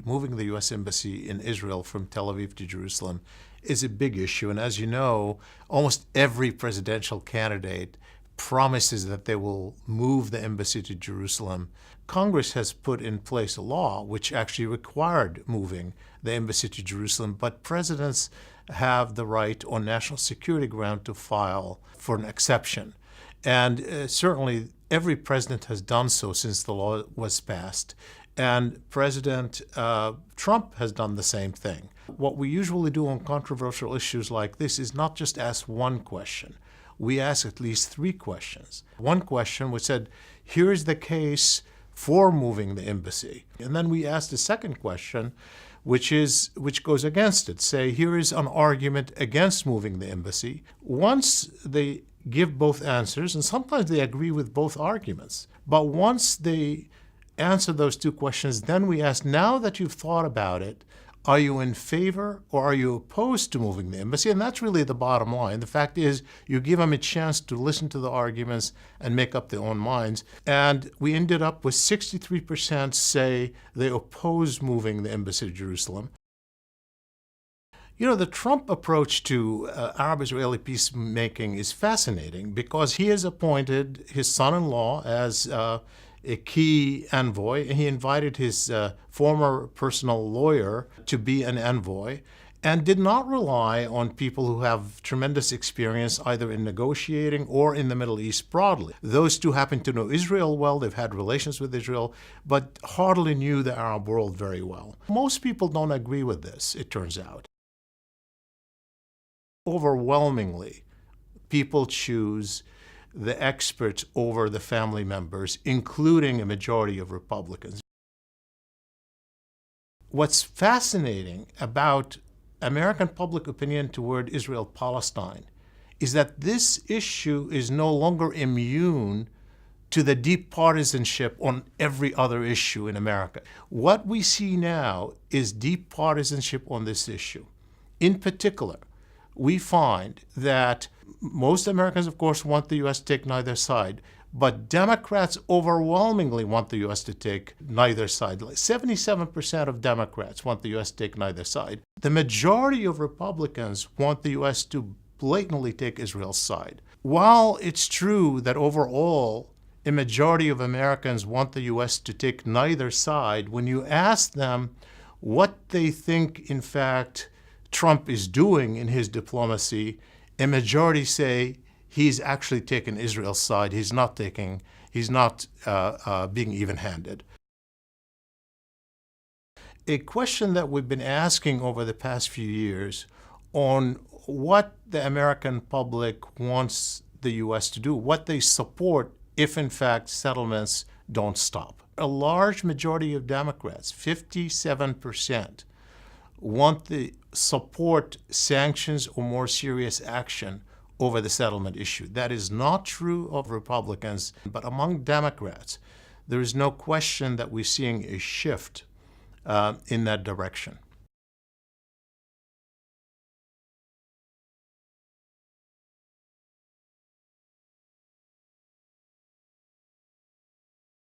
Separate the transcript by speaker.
Speaker 1: moving the U.S. Embassy in Israel from Tel Aviv to Jerusalem is a big issue. And as you know, almost every presidential candidate promises that they will move the embassy to Jerusalem. Congress has put in place a law which actually required moving the embassy to Jerusalem, but presidents have the right on national security ground to file for an exception. And certainly every president has done so since the law was passed. And President Trump has done the same thing. What we usually do on controversial issues like this is not just ask one question. We ask at least three questions. One question which said, here is the case for moving the embassy. And then we ask the second question, which goes against it. Say, here is an argument against moving the embassy. Once they give both answers, and sometimes they agree with both arguments, but once they answer those two questions, then we ask, now that you've thought about it, are you in favor or are you opposed to moving the embassy? And that's really the bottom line. The fact is, you give them a chance to listen to the arguments and make up their own minds. And we ended up with 63% say they oppose moving the embassy to Jerusalem. You know, the Trump approach to Arab-Israeli peacemaking is fascinating because he has appointed his son-in-law as a key envoy. He invited his former personal lawyer to be an envoy and did not rely on people who have tremendous experience either in negotiating or in the Middle East broadly. Those two happen to know Israel well. They've had relations with Israel, but hardly knew the Arab world very well. Most people don't agree with this, it turns out. Overwhelmingly, people choose the experts over the family members, including a majority of Republicans. What's fascinating about American public opinion toward Israel-Palestine is that this issue is no longer immune to the deep partisanship on every other issue in America. What we see now is deep partisanship on this issue. In particular, we find that most Americans, of course, want the U.S. to take neither side, but Democrats overwhelmingly want the U.S. to take neither side. Like 77% of Democrats want the U.S. to take neither side. The majority of Republicans want the U.S. to blatantly take Israel's side. While it's true that overall a majority of Americans want the U.S. to take neither side, when you ask them what they think, in fact, Trump is doing in his diplomacy, a majority say he's actually taken Israel's side. He's not being even-handed. A question that we've been asking over the past few years on what the American public wants the U.S. to do, what they support if, in fact, settlements don't stop. A large majority of Democrats, 57%, want to support sanctions or more serious action over the settlement issue. That is not true of Republicans, but among Democrats, there is no question that we're seeing a shift in that direction.